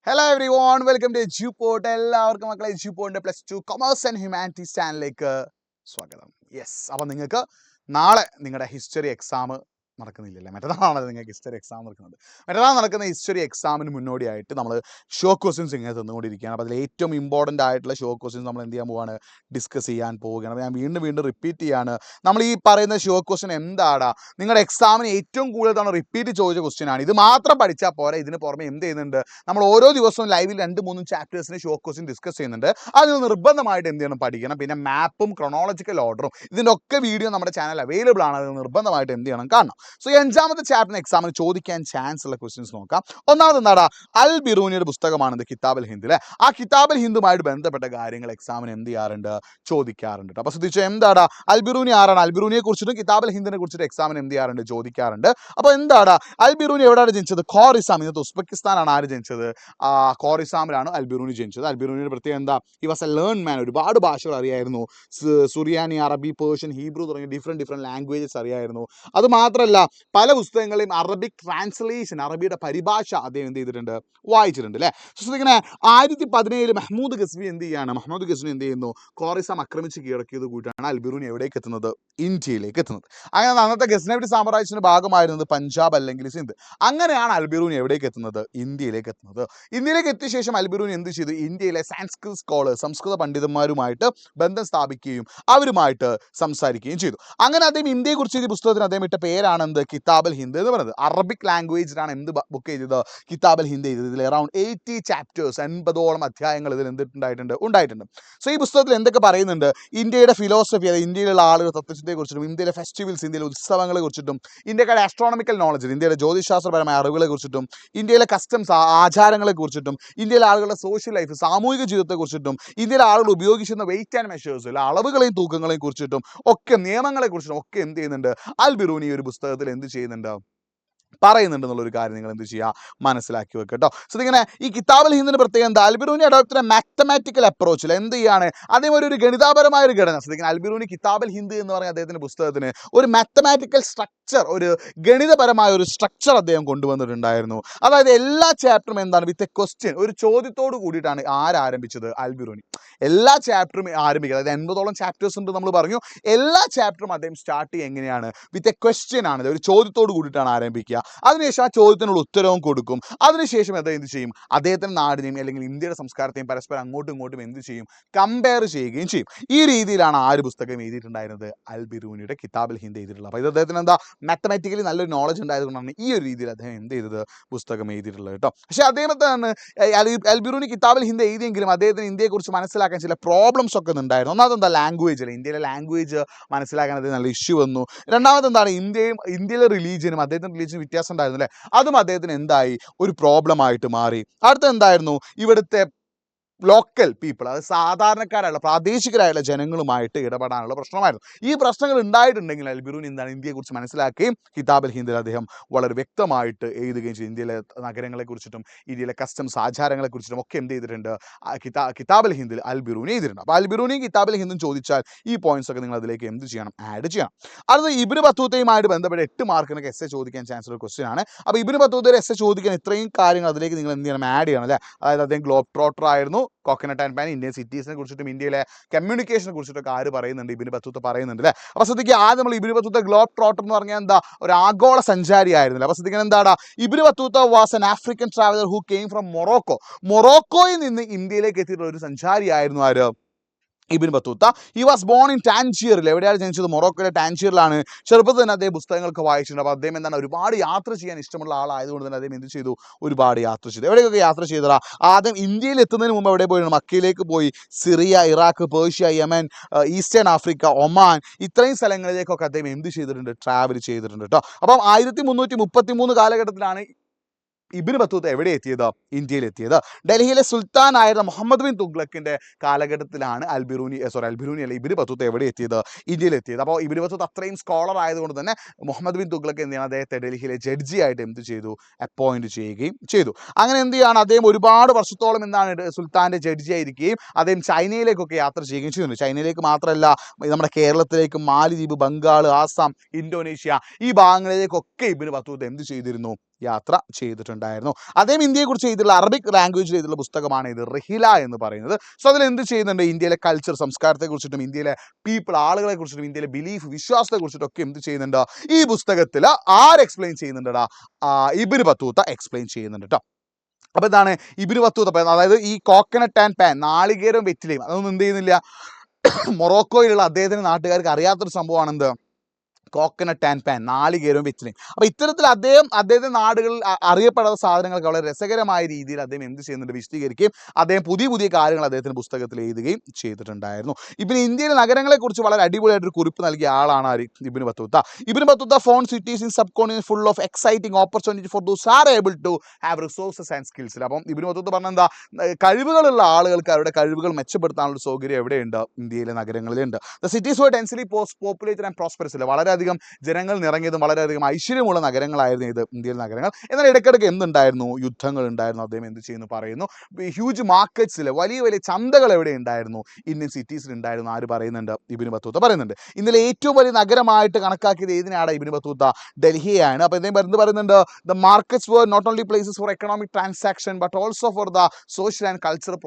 Hello everyone, welcome to Juport. എല്ലാവർക്കും മക്കളെ ജൂപോർട്ടിന്റെ +2 commerce and humanities ചാനലിലേക്ക് സ്വാഗതം. യെസ്, അപ്പോൾ നിങ്ങൾക്ക് നാളെ നിങ്ങളുടെ ഹിസ്റ്ററി എക്സാം നടക്കുന്നില്ലല്ലേ? മറ്റന്നാളാണ് നിങ്ങൾക്ക് ഹിസ്റ്ററി എക്സാം നടക്കുന്നത്. മറ്റന്നാൾ നടക്കുന്ന ഹിസ്റ്ററി എക്സാമിന് മുന്നോടിയായിട്ട് നമ്മൾ ഷോ ക്വസ്റ്റ്യൻസ് ഇങ്ങനെ തന്നുകൊണ്ടിരിക്കുകയാണ്. അപ്പോൾ അതിൽ ഏറ്റവും ഇമ്പോർട്ടൻ്റ് ആയിട്ടുള്ള ഷോ ക്വസ്റ്റ്യൻസ് നമ്മൾ എന്ത് ചെയ്യാൻ പോവുകയാണ്, ഡിസ്കസ് ചെയ്യാൻ പോവുകയാണ്. അപ്പോൾ ഞാൻ വീണ്ടും റിപ്പീറ്റ് ചെയ്യാണ്, നമ്മൾ ഈ പറയുന്ന ഷോ ക്വസ്റ്റ്യൻ എന്താടാ, നിങ്ങളുടെ എക്സാമിന് ഏറ്റവും കൂടുതൽ തവണ റിപ്പീറ്റ് ചോദിച്ച ക്വസ്റ്റ്യൻ ആണ്. ഇത് മാത്രം പഠിച്ചാൽ പോരാ, ഇതിന് പുറമെ എന്ത് ചെയ്യുന്നുണ്ട്, നമ്മൾ ഓരോ ദിവസവും ലൈവിൽ 2-3 ചാപ്റ്റേഴ്സിന് ഷോ ക്വസ്റ്റ്യൻ ഡിസ്കസ് ചെയ്യുന്നുണ്ട്. അത് നിർബന്ധമായിട്ട് എന്ത് ചെയ്യണം, പഠിക്കണം. പിന്നെ മാപ്പും ക്രോണോളജിക്കൽ ഓർഡറും ഇതിൻ്റെ ഒക്കെ വീഡിയോ നമ്മുടെ ചാനൽ അവൈലബിൾ ആണ്. അത് നിർബന്ധമായിട്ട് എന്ത് ചെയ്യണം, കാണണം. സോ ഈ 5ാമത്തെ ചാപ്റ്ററിന് എക്സാമിന് ചോദിക്കാൻ ചാൻസ് ഉള്ള ക്വസ്റ്റ്യൻസ് നോക്കാം. ഒന്നാമത് എന്താടാ, അൽ ബിറൂനിയുടെ പുസ്തകമാണ് കിതാബ് അൽ ഹിന്ദ്. അല്ലെ, ആ കിതാബ് അൽ ഹിന്ദുമായിട്ട് ബന്ധപ്പെട്ട കാര്യങ്ങൾ എക്സാമിന് എന്ത് ചെയ്യാറുണ്ട്, ചോദിക്കാറുണ്ട്. അപ്പോൾ ശ്രദ്ധിച്ചു, എന്താടാ അൽ ബിറൂനി ആരാണ്, അൽ ബിറൂനിയെ കുറിച്ചിട്ടും കിതാബ് അൽ ഹിന്ദിനെ കുറിച്ചിട്ട് എക്സാമിന് എന്ത് ചെയ്യാറുണ്ട്, ചോദിക്കാറുണ്ട്. അപ്പോൾ എന്താടാ, അൽ ബിറൂനി എവിടെയാണ് ജനിച്ചത്, ഖോറിസാം, ഇന്നത്തെ ഉസ്ബെക്കിസ്ഥാനാണ് ആര് ജനിച്ചത്, ഖോറിസാമിലാണ് അൽ ബിറൂനി ജനിച്ചത്. അൽ ബിറൂനിയുടെ പ്രത്യേകം എന്താ, ഹി വാസ് എ ലേൺ മാൻ, ഒരുപാട് ഭാഷകൾ അറിയായിരുന്നു. സുറിയാനി, അറബി, പേർഷ്യൻ, ഹീബ്രു തുടങ്ങിയ ഡിഫറെൻറ്റ് ലാംഗ്വേജസ് അറിയായിരുന്നു. അത് മാത്രമല്ല പല പുസ്തകങ്ങളെയും അറബിക് ട്രാൻസ്ലേഷൻ, അറബിയുടെ പരിഭാഷ അദ്ദേഹം എന്ത് ചെയ്തിട്ടുണ്ട്, വായിച്ചിട്ടുണ്ട്. അല്ലേ, ശ്രദ്ധിക്കണേ, 1017 മുഹമ്മദ് ഗസ്നി എന്ത് ചെയ്യുന്നു, ഖോറിസാം ആക്രമിച്ച് കീഴടക്കിയത് കൂട്ടാണ് അൽ ബിറൂനി എവിടേക്ക് എത്തുന്നത്, ഇന്ത്യയിലേക്ക് എത്തുന്നത്. അങ്ങനെ അന്നത്തെ ഗസ്നവിഡ് സാമ്രാജ്യത്തിന്റെ ഭാഗമായിരുന്നത് പഞ്ചാബ് അല്ലെങ്കിൽ സിന്ധ്. അങ്ങനെയാണ് അൽ ബിറൂനി എവിടേക്ക് എത്തുന്നത്, ഇന്ത്യയിലേക്ക് എത്തുന്നത്. ഇന്ത്യയിലേക്ക് എത്തിയ ശേഷം അൽ ബിറൂനി എന്ത് ചെയ്തു, ഇന്ത്യയിലെ സാൻസ്ക്രിറ്റ് സ്കോളേഴ്സ്, സംസ്കൃത പണ്ഡിതന്മാരുമായിട്ട് ബന്ധം സ്ഥാപിക്കുകയും അവരുമായിട്ട് സംസാരിക്കുകയും ചെയ്തു. അങ്ങനെ അദ്ദേഹം ഇന്ത്യയെക്കുറിച്ച് ഈ പുസ്തകത്തിന് അദ്ദേഹം ഇട്ട പേരാണ് എന്ത്, കിതാബ് അൽ ഹിന്ദ് എന്ന് പറയുന്നത്. അറബിക് ലാംഗ്വേജിലാണ് എന്ത് ബുക്ക് ചെയ്തത്, കിതാബ് അൽ ഹിന്ദ് ചെയ്തത്. ഇതിൽ അറൗണ്ട് 80 ചാപ്റ്റേഴ്സ്, 80ഓളം അധ്യായങ്ങൾ ഇതിൽ ഉണ്ടായിട്ടുണ്ട്. സോ ഈ പുസ്തകത്തിൽ എന്തൊക്കെ പറയുന്നുണ്ട്, ഇന്ത്യയുടെ ഫിലോസഫി, അതായത് ഇന്ത്യയിലുള്ള ആളുകൾ തത്വചിന്തയെക്കുറിച്ചിട്ടും, ഇന്ത്യയിലെ ഫെസ്റ്റിവൽസ്, ഇന്ത്യയിലെ ഉത്സവങ്ങളെ കുറിച്ചിട്ടും, ഇന്ത്യക്കാരുടെ ആസ്ട്രോണമിക്കൽ നോളജ്, ഇന്ത്യയിലെ ജ്യോതിശാസ്ത്രപരമായ അറിവുകളെ കുറിച്ചിട്ടും, ഇന്ത്യയിലെ കസ്റ്റംസ് ആചാരങ്ങളെ കുറിച്ചിട്ടും, ഇന്ത്യയിലെ ആളുകളുടെ സോഷ്യൽ ലൈഫ്, സാമൂഹിക ജീവിതത്തെക്കുറിച്ചിട്ടും, ഇന്ത്യയിലെ ആളുകൾ ഉപയോഗിക്കുന്ന വെയിറ്റ് ആൻഡ് മെഷേഴ്സ്, അളവുകളെയും തൂക്കങ്ങളെയും കുറിച്ചിട്ടും ഒക്കെ, നിയമങ്ങളെ കുറിച്ചിട്ടും ഒക്കെ എന്ത് ചെയ്യുന്നുണ്ട്, അൽ ബിറൂനി ഒരു പുസ്തകത്തിൽ എന്ത് ചെയ്യുന്നുണ്ട്, പറയുന്നുണ്ടെന്നുള്ളൊരു കാര്യം നിങ്ങൾ എന്ത് ചെയ്യുക, മനസ്സിലാക്കി വെക്കുക കേട്ടോ. സോ ഇങ്ങനെ ഈ കിതാബ് അൽ ഹിന്ദിന് പ്രത്യേകം എന്താ, അൽ ബിറൂനി അഡോപ്റ്റ് മാത്തമാറ്റിക്കൽ അപ്രോച്ചിൽ എന്ത് ചെയ്യാണ്, അതേപോലെ ഒരു ഗണിതാപരമായ ഒരു ഘടന. ശ്രദ്ധിക്കണം, അൽ ബിറൂനി കിതാബ് അൽ ഹിന്ദ് എന്ന് പറയുന്ന അദ്ദേഹത്തിന്റെ പുസ്തകത്തിന് ഒരു മാത്തമാറ്റിക്കൽ സ്ട്രക്ചർ, ഒരു ഗണിതപരമായ ഒരു സ്ട്രക്ചർ അദ്ദേഹം കൊണ്ടുവന്നിട്ടുണ്ടായിരുന്നു. അതായത് എല്ലാ ചാപ്റ്ററും എന്താണ്, വിത്ത് എ ക്വസ്റ്റ്യൻ, ഒരു ചോദ്യത്തോട് കൂടിയിട്ടാണ് ആരംഭിച്ചത്, അൽ ബിറൂനി. എല്ലാ ചാപ്റ്ററും ആരംഭിക്കുക, അതായത് 80ഓളം ചാപ്റ്റേഴ്സ് ഉണ്ട് നമ്മൾ പറഞ്ഞു. എല്ലാ ചാപ്റ്ററും അദ്ദേഹം സ്റ്റാർട്ട് ചെയ്യുക എങ്ങനെയാണ്, വിത്ത് എ ക്വസ്റ്റ്യൻ ആണ്, ഒരു ചോദ്യത്തോട് കൂടിയിട്ടാണ് ആരംഭിക്കുക. അതിനുശേഷം ആ ചോദ്യത്തിനുള്ള ഉത്തരവും കൊടുക്കും. അതിനുശേഷം അദ്ദേഹം എന്ത് ചെയ്യും, അദ്ദേഹത്തിൻ്റെ നാടിനെയും അല്ലെങ്കിൽ ഇന്ത്യയുടെ സംസ്കാരത്തെയും പരസ്പരം അങ്ങോട്ടും ഇങ്ങോട്ടും എന്ത് ചെയ്യും, കമ്പയർ ചെയ്യുകയും ചെയ്യും. ഈ രീതിയിലാണ് ആര് പുസ്തകം എഴുതിയിട്ടുണ്ടായിരുന്നത്, അൽ ബിറൂനിയുടെ കിതാബ് അൽ ഹിന്ദ് എഴുതിയിട്ടുള്ളത്. അപ്പോൾ ഇത് അദ്ദേഹത്തിന് എന്താ, മാത്തമാറ്റിക്കലി നല്ലൊരു നോളജ് ഉണ്ടായതുകൊണ്ടാണ് ഈ ഒരു രീതിയിൽ അദ്ദേഹം എന്ത് ചെയ്തത്, പുസ്തകം എഴുതിയിട്ടുള്ളത് കേട്ടോ. പക്ഷേ അദ്ദേഹത്തിന് അൽ ബിറൂനി കിതാബ് അൽ ഹിന്ദ് എഴുതിയെങ്കിലും അദ്ദേഹത്തിന് ഇന്ത്യയെക്കുറിച്ച് മനസ്സിലാക്കാൻ ചില പ്രോബ്ലംസ് ഒക്കെ ഉണ്ടായിരുന്നു. ഒന്നാമത് എന്താ, ലാംഗ്വേജ് അല്ല, ഇന്ത്യയിലെ ലാംഗ്വേജ് മനസ്സിലാക്കാൻ അദ്ദേഹം നല്ല ഇഷ്യൂ വന്നു. രണ്ടാമത് എന്താണ്, ഇന്ത്യയിലെ റിലീജിയനും അദ്ദേഹത്തിൻ്റെ റിലീജിയനും വ്യത്യാസം ഉണ്ടായിരുന്നു. അല്ലേ, അതും അദ്ദേഹത്തിന് എന്തായി, ഒരു പ്രോബ്ലം ആയിട്ട് മാറി. അടുത്ത എന്തായിരുന്നു, ഇവിടുത്തെ ലോക്കൽ പീപ്പിൾ, അത് സാധാരണക്കാരായുള്ള പ്രാദേശികരായുള്ള ജനങ്ങളുമായിട്ട് ഇടപെടാനുള്ള പ്രശ്നമായിരുന്നു. ഈ പ്രശ്നങ്ങൾ ഉണ്ടായിട്ടുണ്ടെങ്കിൽ അൽ ബിറൂനി എന്താണ്, ഇന്ത്യയെക്കുറിച്ച് മനസ്സിലാക്കുകയും കിതാബ് അൽ ഹിന്ദിൽ അദ്ദേഹം വളരെ വ്യക്തമായിട്ട് എഴുതുകയും ചെയ്തു. ഇന്ത്യയിലെ നഗരങ്ങളെക്കുറിച്ചിട്ടും ഇന്ത്യയിലെ കസ്റ്റംസ് ആചാരങ്ങളെക്കുറിച്ചിട്ടും ഒക്കെ എന്ത് ചെയ്തിട്ടുണ്ട്, കിതാബ് അൽ ഹിന്ദിൽ അൽ ബിറൂനി എഴുതിയിട്ടുണ്ട്. അപ്പോൾ അൽ ബിറൂനിയും കിതാബ് അൽ ഹിന്ദും ചോദിച്ചാൽ ഈ പോയിന്റ്സ് ഒക്കെ നിങ്ങൾ അതിലേക്ക് എന്ത് ചെയ്യണം, ആഡ് ചെയ്യണം. അത് ഇബ്നു ബത്തൂത്തയുമായിട്ട് ബന്ധപ്പെട്ട് 8 മാർക്കിനൊക്കെ എസ്സേ ചോദിക്കാൻ ചാൻസ് ഉള്ള ക്വസ്റ്റ്യൻ ആണ്. അപ്പോൾ ഇബ്നു ബത്തൂത്തയുടെ എസ്സേ ചോദിക്കാൻ ഇത്രയും കാര്യങ്ങൾ അതിലേക്ക് നിങ്ങൾ എന്ത് ചെയ്യണം, ആഡ് ചെയ്യണം. അല്ലേ, അതായത് അദ്ദേഹം ഗ്ലോബ് ട്രോട്ടർ ആയിരുന്നു, കോക്കനട്ട് ആൻഡ് പാൻ, ഇന്ത്യൻ സിറ്റീസിനെ കുറിച്ചിട്ടും ഇന്ത്യയിലെ കമ്മ്യൂണിക്കേഷനെ കുറിച്ചിട്ടൊക്കെ ആര് പറയുന്നുണ്ട്, ഇബ്നു ബത്തൂത്ത പറയുന്നുണ്ട്. അല്ലേ, അപ്പോൾ ശ്രദ്ധിക്കുക, ആദ്യം നമ്മൾ ഇബ്നു ബത്തൂത്ത ഗ്ലോബ് ട്രോട്ടർ എന്ന് പറഞ്ഞാൽ എന്താ, ഒരു ആഗോള സഞ്ചാരി ആയിരുന്നില്ല. അപ്പോൾ ശ്രദ്ധിക്കണം, എന്താടാ, Ibn Battuta was an African traveller who came from മൊറോക്കോയിൽ നിന്ന് ഇന്ത്യയിലേക്ക് എത്തിയിട്ടുള്ള ഒരു സഞ്ചാരിയായിരുന്നു ആര്, Ibn Battuta. He was born in ടാൻജിയറിൽ. എവിടെയാണ് ജനിച്ചത്, മൊറോക്കോയിലെ ടാൻജിയറിലാണ്. ചെറുപ്പത്തിൽ തന്നെ അദ്ദേഹം പുസ്തകങ്ങളൊക്കെ വായിച്ചിട്ടുണ്ട്. അപ്പോൾ അദ്ദേഹം എന്താണ്, ഒരുപാട് യാത്ര ചെയ്യാൻ ഇഷ്ടമുള്ള ആളായതുകൊണ്ട് തന്നെ അദ്ദേഹം എന്ത് ചെയ്തു, ഒരുപാട് യാത്ര ചെയ്തു. എവിടെയൊക്കെ യാത്ര ചെയ്തതാ, ആദ്യം ഇന്ത്യയിൽ എത്തുന്നതിന് മുമ്പ് എവിടെ പോയിരുന്നു, മക്കയിലേക്ക് പോയി. Syria, Iraq, Persia, Yemen, eastern Africa, Oman, ഇത്രയും സ്ഥലങ്ങളിലേക്കൊക്കെ അദ്ദേഹം എന്ത് ചെയ്തിട്ടുണ്ട്, ട്രാവൽ ചെയ്തിട്ടുണ്ട് കേട്ടോ. അപ്പം 1333 കാലഘട്ടത്തിലാണ് ഇബ്നു ബത്തൂത്ത എവിടെ എത്തിയത്, ഇന്ത്യയിൽ എത്തിയത്. ഡൽഹിയിലെ സുൽത്താനായിരുന്ന മുഹമ്മദ് ബിൻ തുഗ്ലക്കിന്റെ കാലഘട്ടത്തിലാണ് ഇബ്നു ബത്തൂത്ത എവിടെ എത്തിയത്, ഇന്ത്യയിൽ എത്തിയത്. അപ്പോൾ ഇബ്നു ബത്തൂത്ത അത്രയും സ്കോളർ ആയതുകൊണ്ട് തന്നെ മുഹമ്മദ് ബിൻ തുഗ്ലക്ക് എന്ത് ചെയ്യണം, അദ്ദേഹത്തെ ഡൽഹിയിലെ ജഡ്ജി ആയിട്ട് എന്ത് ചെയ്തു, അപ്പോയിന്റ് ചെയ്യുകയും ചെയ്തു. അങ്ങനെ എന്ത് ചെയ്യാണ്, അദ്ദേഹം ഒരുപാട് വർഷത്തോളം എന്താണ് സുൽത്താന്റെ ജഡ്ജി ആയിരിക്കുകയും അദ്ദേഹം ചൈനയിലേക്കൊക്കെ യാത്ര ചെയ്യുകയും ചെയ്യുന്നുണ്ട്. ചൈനയിലേക്ക് മാത്രമല്ല, നമ്മുടെ കേരളത്തിലേക്കും, മാലിദ്വീപ്, ബംഗാൾ, ആസാം, ഇന്തോനേഷ്യ, ഈ ഭാഗങ്ങളിലേക്കൊക്കെ ഇബ്നു ബത്തൂത്ത എന്ത് ചെയ്തിരുന്നു, യാത്ര ചെയ്തിട്ടുണ്ടായിരുന്നു. അദ്ദേഹം ഇന്ത്യയെക്കുറിച്ച് എഴുതിയിട്ടുള്ള അറബിക് ലാംഗ്വേജിൽ എഴുതിയിട്ടുള്ള പുസ്തകമാണ് ഇത് റിഹില എന്ന് പറയുന്നത്. സോ അതിൽ എന്ത് ചെയ്യുന്നുണ്ട്, ഇന്ത്യയിലെ കൾച്ചർ, സംസ്കാരത്തെക്കുറിച്ചിട്ടും ഇന്ത്യയിലെ പീപ്പിൾ, ആളുകളെ കുറിച്ചിട്ടും ഇന്ത്യയിലെ ബിലീഫ്, വിശ്വാസത്തെ കുറിച്ചിട്ടൊക്കെ എന്ത് ചെയ്യുന്നുണ്ട്, ഈ പുസ്തകത്തിൽ ആര് എക്സ്പ്ലെയിൻ ചെയ്യുന്നുണ്ടടാ, ഇബ്നു ബത്തൂത്ത എക്സ്പ്ലെയിൻ ചെയ്യുന്നുണ്ട് കേട്ടോ. അപ്പോൾ ഇതാണ് ഇബ്നു ബത്തൂത്ത, അതായത് ഈ കോക്കനട്ട് ആൻഡ് പാൻ, നാളികേരവും വെറ്റിലയും, അതൊന്നും എന്ത് ചെയ്യുന്നില്ല, മൊറോക്കോയിലുള്ള അദ്ദേഹത്തിന് നാട്ടുകാർക്ക് അറിയാത്തൊരു സംഭവമാണ് എന്ത്, കോക്കനട്ട് ആൻഡ് പാൻ, നാളികേരവും വെറ്റിലയും. അപ്പോൾ ഇത്തരത്തിൽ അദ്ദേഹത്തിന്റെ നാടുകളിൽ അറിയപ്പെടാത്ത സാധനങ്ങൾക്ക് വളരെ രസകരമായ രീതിയിൽ അദ്ദേഹം എന്ത് ചെയ്യുന്നുണ്ട്, വിശദീകരിക്കുകയും അദ്ദേഹം പുതിയ പുതിയ കാര്യങ്ങൾ അദ്ദേഹത്തിന്റെ പുസ്തകത്തിൽ എഴുതുകയും ചെയ്തിട്ടുണ്ടായിരുന്നു. ഇപ്പം ഇന്ത്യയിലെ നഗരങ്ങളെക്കുറിച്ച് വളരെ അടിപൊളിയായിട്ടൊരു കുറിപ്പ് നൽകിയ ആളാണ് ആര്, Ibn Battuta. Ibn Battuta found cities in subcontinent full of exciting opportunity for those are able to have resources and skills. അപ്പം ഇബ്നു ബത്തൂത്ത പറഞ്ഞ എന്താ, കഴിവുകളുള്ള ആളുകൾക്ക് അവരുടെ കഴിവുകൾ മെച്ചപ്പെടുത്താനുള്ള സൗകര്യം എവിടെയുണ്ട്, ഇന്ത്യയിലെ നഗരങ്ങളിലുണ്ട്. The cities were densely populated and prosperous. വളരെയധികം ജനങ്ങൾ നിറങ്ങിയതും വളരെയധികം ഐശ്വര്യമുള്ള നഗരങ്ങളായിരുന്നു ഇത് ഇന്ത്യയിലെ നഗരങ്ങൾ. എന്നാൽ ഇടയ്ക്കിടയ്ക്ക് എന്തുണ്ടായിരുന്നു, യുദ്ധങ്ങൾ ഉണ്ടായിരുന്നു. അദ്ദേഹം എന്ത് ചെയ്യുന്നു പറയുന്നു, ഹ്യൂജ് മാർക്കറ്റ്സിൽ, വലിയ വലിയ ചന്തകൾ എവിടെ ഉണ്ടായിരുന്നു, ഇന്ത്യൻ സിറ്റീസിൽ ഉണ്ടായിരുന്നു. ആര് പറയുന്നുണ്ട്, ഇബ്നു ബത്തൂത്ത പറയുന്നുണ്ട്. ഇന്നലെ ഏറ്റവും വലിയ നഗരമായിട്ട് കണക്കാക്കിയത് ഏതിനാണ്, ഇബ്നു ബത്തൂത്ത ഡൽഹിയാണ്. അപ്പോൾ ഇദ്ദേഹം എന്ത് പറയുന്നുണ്ട്, the markets were not only places for economic transaction but also for the social and cultural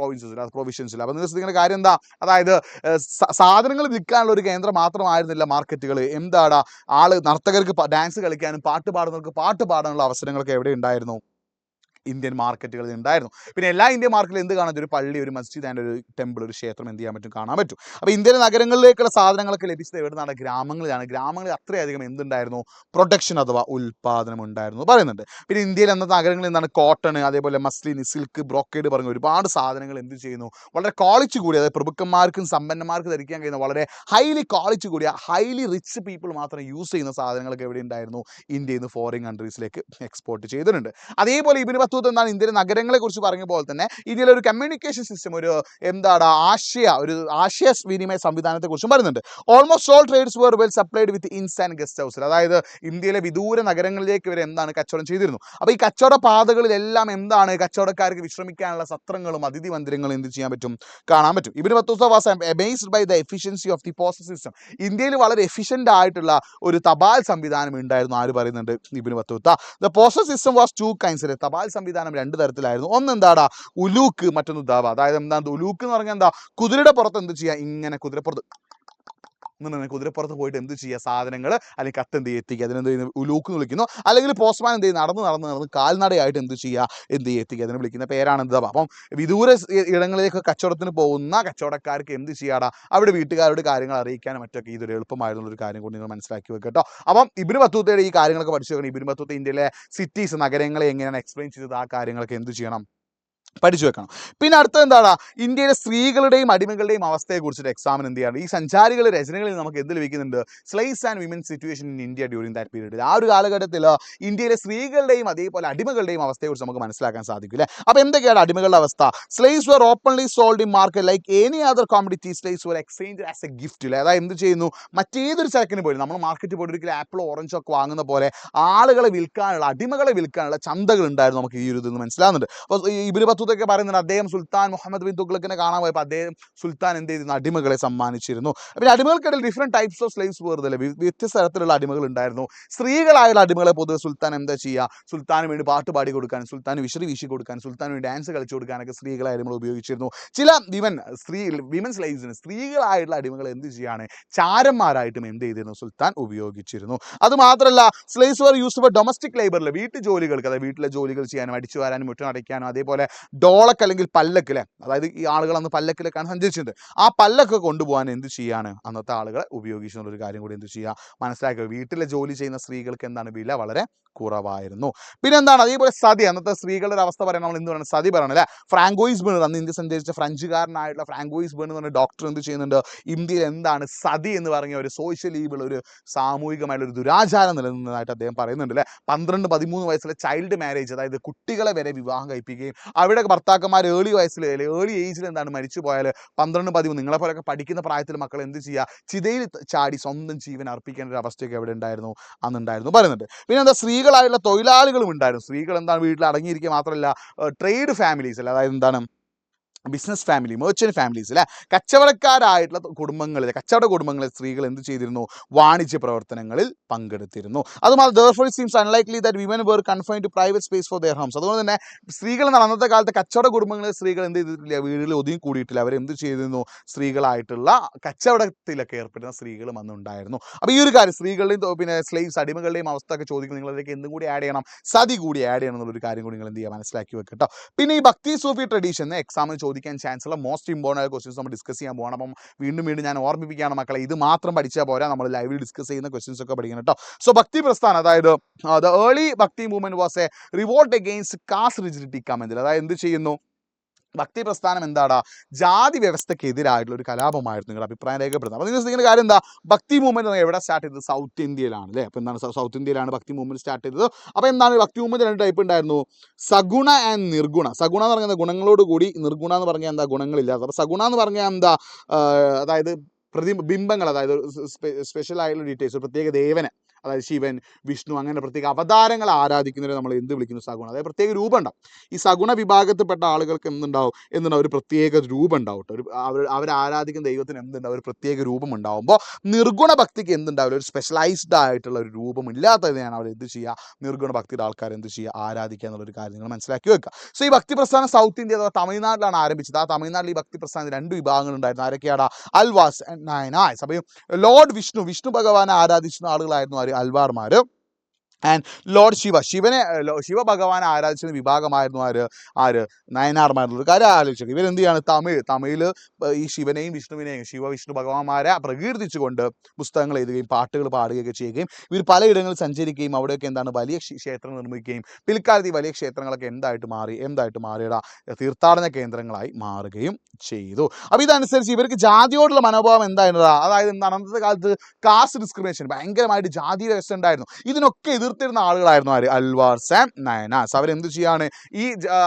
പ്രൊവിഷൻസിൽ. അപ്പോൾ നിങ്ങൾ ശ്രദ്ധിക്കുന്ന കാര്യം എന്താ, അതായത് സാധനങ്ങൾ വിൽക്കാനുള്ള ഒരു കേന്ദ്രം മാത്രമായിരുന്നില്ല മാർക്കറ്റുകൾ. എന്താണ്, നർത്തകർക്ക് ഡാൻസ് കളിക്കാനും പാട്ട് പാടുന്നവർക്ക് പാട്ട് പാടാനുള്ള അവസരങ്ങളൊക്കെ എവിടെ ഉണ്ടായിരുന്നു, ഇന്ത്യൻ മാർക്കറ്റുകളിൽ ഉണ്ടായിരുന്നു. പിന്നെ എല്ലാ ഇന്ത്യൻ മാർക്കറ്റിലും എന്ത് കാണാൻ, ഒരു പള്ളി, ഒരു മസ്ജിദ് ആൻഡ് ഒരു ടെമ്പിൾ, ഒരു ക്ഷേത്രം എന്ത് ചെയ്യാൻ പറ്റും, കാണാൻ പറ്റും. അപ്പോൾ ഇന്ത്യയിലെ നഗരങ്ങളിലേക്കുള്ള സാധനങ്ങളൊക്കെ ലഭിച്ചത് എവിടെ നിന്നാണ്, ഗ്രാമങ്ങളിലാണ്. ഗ്രാമങ്ങളിൽ അത്രയധികം എന്തുണ്ടായിരുന്നു, പ്രൊഡക്ഷൻ അഥവാ ഉൽപ്പാദനം ഉണ്ടായിരുന്നു പറയുന്നുണ്ട്. പിന്നെ ഇന്ത്യയിൽ അന്നത്തെ നഗരങ്ങളിൽ എന്താണ്, കോട്ടൺ, അതേപോലെ മസ്ലിൻ, സിൽക്ക്, ബ്രോക്കേഡ് പറഞ്ഞ ഒരുപാട് സാധനങ്ങൾ എന്ത് ചെയ്യുന്നു, വളരെ ക്വാളിറ്റി കൂടിയ, അതായത് പ്രഭുക്കന്മാർക്കും സമ്പന്നന്മാർക്കും ധരിക്കാൻ കഴിയുന്ന വളരെ ഹൈലി ക്വാളിറ്റി കൂടിയ, ഹൈലി റിച്ച് പീപ്പിൾ മാത്രം യൂസ് ചെയ്യുന്ന സാധനങ്ങളൊക്കെ എവിടെ ഉണ്ടായിരുന്നു, ഇന്ത്യയിൽ നിന്ന് ഫോറിൻ കൺട്രീസിലേക്ക് എക്സ്പോർട്ട് ചെയ്തിട്ടുണ്ട്. അതേപോലെ ഇബ്നു ബത്തൂത്ത എന്താണ്, ഇന്ത്യയിലെ നഗരങ്ങളെ കുറിച്ച് പറഞ്ഞ പോലെ തന്നെ ഇന്ത്യയിലെ ഒരു കമ്മ്യൂണിക്കേഷൻ സിസ്റ്റം, ഒരു എന്താണ് ആശയ വിനിമയ സംവിധാനത്തെ കുറിച്ചും പറയുന്നുണ്ട്. Almost all trades were well supplied with inns and guest ഹൗസിൽ. അതായത് ഇന്ത്യയിലെ വിദൂര നഗരങ്ങളിലേക്ക് വരെ എന്താണ് കച്ചവടം ചെയ്തിരുന്നു. അപ്പോൾ ഈ കച്ചവട പാതകളിലെല്ലാം എന്താണ്, കച്ചവടക്കാർക്ക് വിശ്രമിക്കാനുള്ള സത്രങ്ങളും അതിഥി മന്ദിരങ്ങളും എന്ത് ചെയ്യാൻ പറ്റും, കാണാൻ പറ്റും. Ibn Battuta was amazed by the efficiency of the postal system. ഇന്ത്യയിൽ വളരെ എഫിഷ്യൻ്റ് ആയിട്ടുള്ള ഒരു തപാൽ സംവിധാനം ഉണ്ടായിരുന്നു. ആര് പറയുന്നുണ്ട്, Ibnu Battuta. The postal system was to kinds. തപാൽ സംവിധാനം രണ്ട് തരത്തിലായിരുന്നു. ഒന്ന് എന്താടാ, ഉലൂക്ക്, മറ്റൊന്ന് ദാവ. അതായത് എന്താണ് ഉലൂക്ക് എന്ന് പറഞ്ഞാൽ, എന്താ, കുതിരയുടെ പുറത്ത് എന്ത് ചെയ്യുക, ഇങ്ങനെ കുതിരപ്പുറത്ത് പോയിട്ട് എന്ത് ചെയ്യുക, സാധനങ്ങൾ അല്ലെങ്കിൽ കത്ത് എന്ത് എത്തിക്കുക, അതിനെന്ത് ചെയ്യുന്നു, ഉലൂക്ക് എന്ന് വിളിക്കുന്നു. അല്ലെങ്കിൽ പോസ്റ്റ്മാൻ എന്ത് ചെയ്യും, നടന്ന് കാൽനടയായിട്ട് എന്ത് ചെയ്യുക, എത്തിക്കുക, അതിനെ വിളിക്കുന്ന പേരാണ് എന്താ. അപ്പം വിദൂര ഇടങ്ങളിലേക്ക് കച്ചവടത്തിന് പോകുന്ന കച്ചവടക്കാർക്ക് എന്ത് ചെയ്യാടാ, അവിടെ വീട്ടുകാരോട് കാര്യങ്ങൾ അറിയിക്കാനും മറ്റൊക്കെ ഇതൊരു എളുപ്പമായിരുന്നുള്ളൊരു കാര്യം കൊണ്ട് നിങ്ങൾ മനസ്സിലാക്കി വെക്കുക കേട്ടോ. അപ്പം ഇബ്നു ബത്തൂത്തയുടെ ഈ കാര്യങ്ങളൊക്കെ പഠിച്ചു വെക്കണം. ഇബ്നു ബത്തൂത്ത ഇന്ത്യയിലെ സിറ്റീസ്, നഗരങ്ങളെ എങ്ങനെയാണ് എക്സ്പ്ലെയിൻ ചെയ്തത്, ആ കാര്യങ്ങളൊക്കെ എന്ത് ചെയ്യണം, പഠിച്ചു വെക്കണം. പിന്നെ അടുത്തത് എന്താണ്, ഇന്ത്യയിലെ സ്ത്രീകളുടെയും അടിമകളുടെയും അവസ്ഥയെക്കുറിച്ചിട്ട് എക്സാമിന് എന്ത് ചെയ്യാണ്, ഈ സഞ്ചാരികളുടെ രചനകളിൽ നമുക്ക് എന്ത് ലഭിക്കുന്നുണ്ട്, slaves and women situation in India during that period. ആ ഒരു കാലഘട്ടത്തിൽ ഇന്ത്യയിലെ സ്ത്രീകളുടെയും അതേപോലെ അടിമകളുടെയും അവസ്ഥയെക്കുറിച്ച് നമുക്ക് മനസ്സിലാക്കാൻ സാധിക്കും അല്ലേ. അപ്പോൾ എന്തൊക്കെയാണ് അടിമകളുടെ അവസ്ഥ, slaves were openly sold in market like any other commodity. Slaves were exchange as a gift അല്ലേ. അതായത് എന്ത് ചെയ്യുന്നു, മറ്റേതൊരു ചരക്കിന് പോലും നമ്മൾ മാർക്കറ്റിൽ പോയിട്ട് ഒരിക്കലും ആപ്പിളോ ഓറഞ്ചോ ഒക്കെ വാങ്ങുന്ന പോലെ ആളുകളെ വിൽക്കാനുള്ള, അടിമകളെ വിൽക്കാനുള്ള ചന്തകൾ ഉണ്ടായിരുന്നു. നമുക്ക് ഈ ഒരു ഇതെന്ന് മനസ്സിലാകുന്നുണ്ട്. അപ്പോൾ ഇബ്നു ബത്തൂത്തൊക്കെ പറയുന്നുണ്ട്, അദ്ദേഹം സുൽത്താൻ മുഹമ്മദ് ബിൻ തുഗ്ലക്കിനെ കാണാൻ പോയപ്പോൾ അദ്ദേഹം സുൽത്താൻ എന്ത് ചെയ്തിരുന്നു, അടിമകളെ സമ്മാനിച്ചിരുന്നു. പിന്നെ അടിമകൾക്കിടയിൽ ഡിഫറെൻറ്റ് ടൈപ്സ് ഓഫ് സ്ലേവ്സ് വേർതല്ലേ, വ്യത്യസ്ത തരത്തിലുള്ള അടിമകൾ ഉണ്ടായിരുന്നു. സ്ത്രീകളായുള്ള അടിമകളെ പൊതുവെ സുൽത്താൻ എന്താ ചെയ്യുക, സുൽത്താന് വേണ്ടി പാട്ട് പാടി കൊടുക്കാൻ, സുൽത്താൻ വിശറി വീശി കൊടുക്കാൻ, സുൽത്താൻ വേണ്ടി ഡാൻസ് കളിച്ചു കൊടുക്കാനൊക്കെ സ്ത്രീകളെ അടിമകൾ ഉപയോഗിച്ചിരുന്നു. ചില വിമൻ സ്ലേവ്സിന്, സ്ത്രീകളായിട്ടുള്ള അടിമകൾ എന്ത് ചെയ്യാണ്, ചാരന്മാരായിട്ടും എന്ത് ചെയ്തിരുന്നു, സുൽത്താൻ ഉപയോഗിച്ചിരുന്നു. അതുമാത്രമല്ല slaves were used for domestic ലേബറിൽ, വീട്ടു ജോലികൾക്ക്, അതായത് വീട്ടിലെ ജോലികൾ ചെയ്യാനും അടിച്ചു വരാനും മുറ്റം അടയ്ക്കാനും, അതേപോലെ ഡോളക്ക് അല്ലെങ്കിൽ പല്ലക്ക് അല്ലേ, അതായത് ഈ ആളുകൾ അന്ന് പല്ലക്കിലൊക്കെയാണ് സഞ്ചരിച്ചത്. ആ പല്ലൊക്കെ കൊണ്ടുപോകാൻ എന്ത് ചെയ്യാണ്, അന്നത്തെ ആളുകളെ ഉപയോഗിച്ചെന്നുള്ളൊരു കാര്യം കൂടി എന്ത് ചെയ്യുക, മനസ്സിലാക്കുക. വീട്ടിലെ ജോലി ചെയ്യുന്ന സ്ത്രീകൾക്ക് എന്താണ്, വില വളരെ കുറവായിരുന്നു. പിന്നെ എന്താണ്, അതേപോലെ സതി, അന്നത്തെ സ്ത്രീകളുടെ ഒരു അവസ്ഥ പറയാൻ നമ്മൾ എന്ത് പറയണം, സതി പറയണം അല്ലേ. ഫ്രാങ്കോയിസ് ബേൺ, അന്ന് ഇന്ത്യ സഞ്ചരിച്ച ഫ്രഞ്ചുകാരനായിട്ടുള്ള ഫ്രാങ്കോയിസ് ബേൺ എന്ന് പറഞ്ഞ ഡോക്ടർ എന്ത് ചെയ്യുന്നുണ്ട്, ഇന്ത്യയിൽ എന്താണ് സതി എന്ന് പറഞ്ഞ ഒരു സോഷ്യൽ ഈവിൾ, ഒരു സാമൂഹികമായിട്ടുള്ള ഒരു ദുരാചാരം നിലനിന്നതായിട്ട് അദ്ദേഹം പറയുന്നുണ്ട് അല്ലേ. 12-13 വയസ്സിലെ ചൈൽഡ് മാരേജ്, അതായത് കുട്ടികളെ വരെ വിവാഹം കഴിപ്പിക്കുകയും അവിടെ ഭർത്താക്കന്മാർ ഏർലി ഏജിൽ എന്താണ് മരിച്ചു പോയാൽ 12-13, നിങ്ങളെപ്പോലൊക്കെ പഠിക്കുന്ന പ്രായത്തിൽ മക്കൾ എന്ത് ചെയ്യുക, ചിതയിൽ ചാടി സ്വന്തം ജീവൻ അർപ്പിക്കേണ്ട ഒരു അവസ്ഥയൊക്കെ എവിടെ ഉണ്ടായിരുന്നു, അന്നുണ്ടായിരുന്നു പറയുന്നുണ്ട്. പിന്നെ എന്താ, സ്ത്രീകളായുള്ള തൊഴിലാളികളും ഉണ്ടായിരുന്നു. സ്ത്രീകൾ എന്താണ് വീട്ടിൽ അടങ്ങിയിരിക്കുക മാത്രമല്ല, ട്രേഡ് ഫാമിലീസ് അല്ല, അതായത് എന്താണ് ബിസിനസ് ഫാമിലി, മെർച്ചന്റ് ഫാമിലീസ് അല്ലെ, കച്ചവടക്കാരായിട്ടുള്ള കച്ചവട കുടുംബങ്ങളിൽ സ്ത്രീകൾ എന്ത് ചെയ്തിരുന്നു? വാണിജ്യ പ്രവർത്തനങ്ങളിൽ പങ്കെടുത്തിരുന്നു. അതുമാത്രം therefore it seems unlikely that women were confined to private space for their homes. അതുകൊണ്ട് തന്നെ സ്ത്രീകൾ എന്ന് അന്നത്തെ കാലത്തെ കച്ചവട കുടുംബങ്ങളിൽ സ്ത്രീകൾ എന്ത് ചെയ്തിട്ടില്ല? വീടുകളിൽ ഒതുങ്ങി കൂടിയിട്ടില്ല. അവരെന്ത് ചെയ്തിരുന്നു? സ്ത്രീകളായിട്ടുള്ള കച്ചവടത്തിലൊക്കെ ഏർപ്പെടുന്ന സ്ത്രീകളും അന്ന് ഉണ്ടായിരുന്നു. അപ്പോൾ ഈ ഒരു കാര്യം സ്ത്രീകളുടെയും പിന്നെ സ്ലേവ്സ് അടിമകളുടെയും അവസ്ഥ ഒക്കെ ചോദിക്കുന്നത് നിങ്ങളിലേക്ക് എന്തും കൂടി ആഡ് ചെയ്യണം? സതി കൂടി ആഡ് ചെയ്യണം എന്നുള്ളൊരു കാര്യം കൂടി നിങ്ങൾ എന്ത് ചെയ്യുക? മനസ്സിലാക്കി വെക്കട്ടോ. പിന്നെ ഈ ഭക്തി സൂഫി ട്രഡീഷൻ എക്സാമിന് ചോദിക്കാൻ ചാൻസ് ഉള്ള മോസ്റ്റ് ഇമ്പോർട്ടൻ്റ് ആയ ക്വസ്റ്റ്യൻസ് നമ്മൾ ഡിസ്കസ് ചെയ്യാൻ പോകണം. അപ്പം വീണ്ടും ഞാൻ ഓർമ്മിപ്പിക്കുകയാണ് മക്കളെ, ഇത് മാത്രം പഠിച്ചാൽ പോരാ, നമ്മൾ ലൈവിൽ ഡിസ്കസ് ചെയ്യുന്ന ക്വസ്റ്റ്യൻസ് ഒക്കെ പഠിക്കണം കേട്ടോ. സോ ഭക്തി പ്രസ്ഥാനം, അതായത് the early Bhakti movement was a revolt against caste rigidity comment. അതായത് എന്ത് ചെയ്യുന്നു? ഭക്തി പ്രസ്ഥാനം എന്താടാ? ജാതി വ്യവസ്ഥക്കെതിരായിട്ടുള്ള ഒരു കലാപമായിരുന്നു. നിങ്ങളുടെ അഭിപ്രായം രേഖപ്പെടുത്തുന്നത്. അപ്പോൾ നിങ്ങൾ ശ്രദ്ധിക്കുന്ന കാര്യം എന്താ? ഭക്തി മൂവ്മെന്റ് എവിടെ സ്റ്റാർട്ട് ചെയ്തത്? സൗത്ത് ഇന്ത്യയിലാണ് അല്ലേ. അപ്പോൾ എന്താണ് സൗത്ത് ഇന്ത്യയിലാണ് ഭക്തി മൂവ്മെന്റ് സ്റ്റാർട്ട് ചെയ്തത്. അപ്പോൾ എന്താണ് ഭക്തി മൂവ്മെന്റ്? രണ്ട് ടൈപ്പ് ഉണ്ടായിരുന്നു, സഗുണ ആൻഡ് നിർഗുണ. സഗുണ എന്ന് പറയുന്നത് ഗുണങ്ങളോട് കൂടി, നിർഗുണ എന്ന് പറഞ്ഞാൽ എന്താ? ഗുണങ്ങളില്ലാത്ത. അപ്പോൾ സഗുണ എന്ന് പറഞ്ഞാൽ എന്താ? അതായത് പ്രതിബിംബങ്ങൾ, അതായത് സ്പെഷ്യൽ ആയിട്ടുള്ള ഡീറ്റെയിൽസ്, പ്രത്യേക ദേവനെ, അതായത് ശിവൻ, വിഷ്ണു, അങ്ങനെ പ്രത്യേക അവതാരങ്ങൾ ആരാധിക്കുന്നവരെ നമ്മൾ എന്ത് വിളിക്കുന്നു? സഗുണ. അതായത് പ്രത്യേക രൂപം ഉണ്ടാവും. ഈ സഗുണ വിഭാഗത്തിൽപ്പെട്ട ആളുകൾക്ക് എന്തുണ്ടാവും? ഒരു പ്രത്യേക രൂപം ഉണ്ടാവും. അവർ ആരാധിക്കുന്ന ദൈവത്തിന് എന്തുണ്ടാവും? ഒരു പ്രത്യേക രൂപം ഉണ്ടാവുമ്പോൾ നിർഗുണ ഭക്തിക്ക് എന്തുണ്ടാവില്ല? ഒരു സ്പെഷ്യലൈസ്ഡ് ആയിട്ടുള്ള ഒരു രൂപം ഇല്ലാത്തതിനെയാണ് അവർ എന്ത് ചെയ്യുക? നിർഗുണ ഭക്തിയുടെ ആൾക്കാർ എന്ത് ചെയ്യുക? ആരാധിക്കുക എന്നുള്ളൊരു കാര്യം നിങ്ങൾ മനസ്സിലാക്കി വെക്കുക. സോ ഈ ഭക്തി പ്രസ്ഥാനം സൗത്ത് ഇന്ത്യ അഥവാ തമിഴ്നാട്ടിലാണ് ആരംഭിച്ചത്. ആ തമിഴ്നാട്ടിൽ ഈ ഭക്തി പ്രസ്ഥാനത്തിൽ രണ്ട് വിഭാഗങ്ങൾ ഉണ്ടായിരുന്നു. ആരൊക്കെയാണ്? അൽവാസ് ആൻഡ് നായനായ്സ്. അപ്പോൾ ലോർഡ് വിഷ്ണു ഭഗവാനെ ആരാധിച്ചിരുന്ന ആളുകളായിരുന്നു ആര്? അൽവാർമാർ. ആൻഡ് ലോർഡ് ശിവ ഭഗവാനെ ആരാധിച്ചിരുന്ന വിഭാഗമായിരുന്നു ആര്? നയനാർമാരുടെ കാര്യം ആലോചിച്ചത്. ഇവരെന്ത് ചെയ്യാണ്? തമിഴിൽ ഈ ശിവനെയും വിഷ്ണുവിനെയും വിഷ്ണു ഭഗവാന്മാരെ പ്രകീർത്തിച്ചുകൊണ്ട് പുസ്തകങ്ങൾ എഴുതുകയും പാട്ടുകൾ പാടുകയൊക്കെ ചെയ്യുകയും ഇവർ പലയിടങ്ങളിൽ സഞ്ചരിക്കുകയും അവിടെയൊക്കെ എന്താണ്? വലിയ ക്ഷേത്രങ്ങൾ നിർമ്മിക്കുകയും പിൽക്കാലത്ത് ഈ വലിയ ക്ഷേത്രങ്ങളൊക്കെ എന്തായിട്ട് മാറിയടാ? തീർത്ഥാടന കേന്ദ്രങ്ങളായി മാറുകയും ചെയ്തു. അപ്പോൾ ഇതനുസരിച്ച് ഇവർക്ക് ജാതിയോടുള്ള മനോഭാവം എന്തായിരുന്നതാ? അതായത് എന്താണ്? അന്നത്തെ കാലത്ത് കാസ്റ്റ് ഡിസ്ക്രിമിനേഷൻ, ഭയങ്കരമായിട്ട് ജാതി വ്യവസ്ഥ ഉണ്ടായിരുന്നു. ഇതിനൊക്കെ എതിർത്തിരുന്ന ആളുകളായിരുന്നു ആര്? അൽവാർസ് ആൻഡ് നയനാസ്. അവരെന്ത് ചെയ്യാണ്?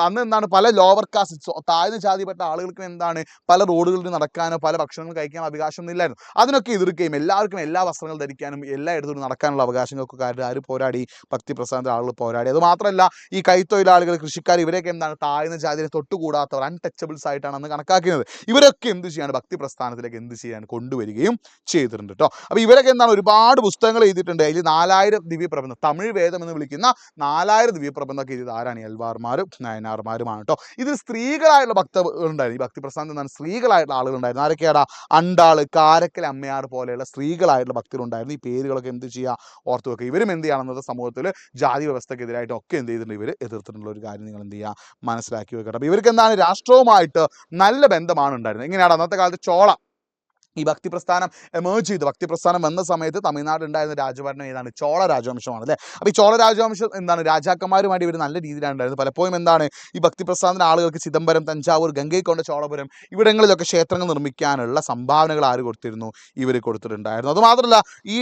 അന്ന് എന്താണ്? പല ലോവർ കാസ്റ്റ്, താഴ്ന്ന ജാതിപ്പെട്ട ആളുകൾക്ക് എന്താണ്? പല റോഡുകളിൽ നടക്കാനോ പല ഭക്ഷണങ്ങൾ കഴിക്കാനോ അവകാശമൊന്നും ഇല്ലായിരുന്നു. അതിനൊക്കെ എതിർക്കുകയും എല്ലാവർക്കും എല്ലാ വസ്ത്രങ്ങൾ ധരിക്കാനും എല്ലായിടത്തും നടക്കാനുള്ള അവകാശങ്ങൾക്കൊക്കെ ആര് പോരാടി? ഭക്തി പ്രസ്ഥാനത്തിലെ ആളുകൾ പോരാടി. അത് മാത്രമല്ല, ഈ കൈത്തൊഴിലാളികൾ, കൃഷിക്കാർ, ഇവരൊക്കെ എന്താണ്? താഴ്ന്ന ജാതിയെ തൊട്ടുകൂടാത്തവർ, അൺടച്ചബിൾസ് ആയിട്ടാണ് അന്ന് കണക്കാക്കുന്നത്. ഇവരൊക്കെ എന്ത് ചെയ്യാണ്? ഭക്തി പ്രസ്ഥാനത്തിലേക്ക് എന്ത് ചെയ്യാൻ? കൊണ്ടുവരികയും ചെയ്തിട്ടുണ്ട് കേട്ടോ. അപ്പോൾ ഇവരൊക്കെ എന്താണ്? ഒരുപാട് പുസ്തകങ്ങൾ എഴുതിയിട്ടുണ്ട്. അതിൽ 4000 ദിവ്യപ്രബന്ധം, തമിഴ് വേദം എന്ന് വിളിക്കുന്ന 4000 ദിവ്യപ്രബന്ധമൊക്കെ എഴുതിയത് ആരാണ്? അൽവാർമാരും നയനാർമാരുമാണ് കേട്ടോ. ഇതിൽ സ്ത്രീകളായുള്ള ഭക്തരുണ്ടായിരുന്നു. ഈ ഭക്തി പ്രസ്ഥാനത്തിൽ നിന്നാണ് സ്ത്രീകളായിട്ടുള്ള ആളുകളുണ്ടായിരുന്നു. ആരൊക്കെയാണ്? അണ്ടാള്, കാരക്കൽ അമ്മയാർ പോലെയുള്ള സ്ത്രീകളായിട്ടുള്ള ഭക്തരുണ്ടായിരുന്നു. ഈ പേരുകളൊക്കെ എന്ത് ചെയ്യുക? ഓർത്തു വെക്കുക. ഇവരും എന്ത് ചെയ്യണമെന്നത് സമൂഹത്തിൽ ജാതി വ്യവസ്ഥക്കെതിരായിട്ടും ഒക്കെ എന്ത് ചെയ്തിട്ടുണ്ട്? ഇവർ എതിർത്തിട്ടുള്ള ഒരു കാര്യം നിങ്ങൾ എന്ത് ചെയ്യുക? മനസ്സിലാക്കി വെക്കട്ടെ. അപ്പോൾ ഇവർക്ക് എന്താണ്? രാഷ്ട്രവുമായിട്ട് നല്ല ബന്ധമാണ് ഉണ്ടായിരുന്നത്. എങ്ങനെയാണ്? അന്നത്തെ കാലത്ത് ഈ ഭക്തി പ്രസ്ഥാനം എമേർജ് ചെയ്തു. ഭക്തി പ്രസ്ഥാനം വന്ന സമയത്ത് തമിഴ്നാട്ടിൽ ഉണ്ടായിരുന്ന രാജഭരണം ഏതാണ്? ചോള രാജവംശമാണ് അല്ലേ. അപ്പോൾ ഈ ചോള രാജവംശം എന്താണ്? രാജാക്കന്മാരുമായിട്ട് ഇവർ നല്ല രീതിയിലാണ് ഉണ്ടായിരുന്നത്. പലപ്പോഴും എന്താണ്? ഈ ഭക്തി പ്രസ്ഥാനത്തിന് ആളുകൾക്ക് ചിദംബരം, തഞ്ചാവൂർ, ഗംഗൈക്കൊണ്ട ചോളപുരം ഇവിടങ്ങളിലൊക്കെ ക്ഷേത്രങ്ങൾ നിർമ്മിക്കാനുള്ള സംഭാവനകൾ ആര് കൊടുത്തിരുന്നു? ഇവർ കൊടുത്തിട്ടുണ്ടായിരുന്നു. അതുമാത്രമല്ല, ഈ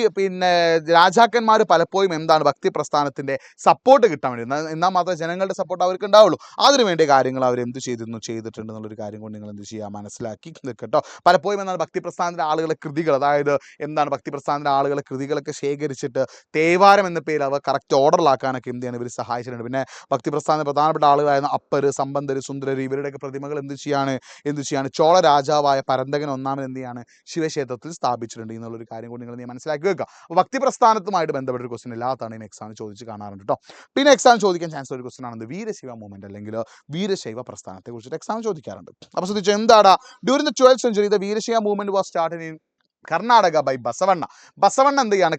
രാജാക്കന്മാർ പലപ്പോഴും എന്താണ്? ഭക്തി പ്രസ്ഥാനത്തിൻ്റെ സപ്പോർട്ട് കിട്ടാൻ വേണ്ടി, എന്നാൽ മാത്രമേ ജനങ്ങളുടെ സപ്പോർട്ട് അവർക്ക് ഉണ്ടാവുള്ളൂ. അതിനുവേണ്ടി കാര്യങ്ങൾ അവർ എന്ത് ചെയ്തിട്ടുണ്ട് എന്നുള്ളൊരു കാര്യം കൊണ്ട് നിങ്ങൾ എന്ത് ചെയ്യുക? മനസ്സിലാക്കി കേട്ടോ. പലപ്പോഴും എന്താണ്? ഭക്തി ആളുകളെ കൃതികൾ, അതായത് എന്താണ്? ഭക്തി പ്രസ്ഥാനത്തിൻ്റെ ആളുകളെ കൃതികളൊക്കെ ശേഖരിച്ചിട്ട് തേവാരം എന്ന പേര് അവ കറക്റ്റ് ഓർഡറിലാക്കാനൊക്കെ എന്ത് ചെയ്യാണ്? ഇവർ സഹായിച്ചിട്ടുണ്ട്. പിന്നെ ഭക്തി പ്രസ്ഥാനത്തിന് പ്രധാനപ്പെട്ട ആളുകളായിരുന്ന അപ്പര്, സമ്പന്തര്, സുന്ദരര്, ഇവരുടെയൊക്കെ പ്രതിമകൾ എന്ത് ചെയ്യാണ്? ചോള രാജാവായ പരന്തകൻ ഒന്നാമൻ എന്ത് ചെയ്യാണ്? ശിവക്ഷേത്രത്തിൽ സ്ഥാപിച്ചിട്ടുണ്ട് എന്നുള്ളൊരു കാര്യം കൊണ്ട് നിങ്ങൾ മനസ്സിലാക്കി വെക്കുക. അപ്പോൾ ഭക്തി പ്രസ്ഥാനത്തുമായിട്ട് ബന്ധപ്പെട്ട ഒരു ക്വസ്റ്റ്യൻ എല്ലാ തവണയും എക്സാമിന് ചോദിച്ച് കാണാറുണ്ട് കേട്ടോ. പിന്നെ എക്സാം ചോദിക്കാൻ ചാൻസ് ഒരു ക്വസ്റ്റ്യൻ ആണ് വീരശൈവ മൂവ്മെന്റ് അല്ലെങ്കിൽ വീരശൈവ പ്രസ്ഥാനത്തെ കുറിച്ചിട്ട് എക്സാം ചോദിക്കാറുണ്ട്. അപ്പോൾ ശ്രദ്ധിച്ചു, എന്താടാ? During the 12th century the Virashaiva movement was started in Karnataka by Basavanna എന്ത് ചെയ്യാണ്?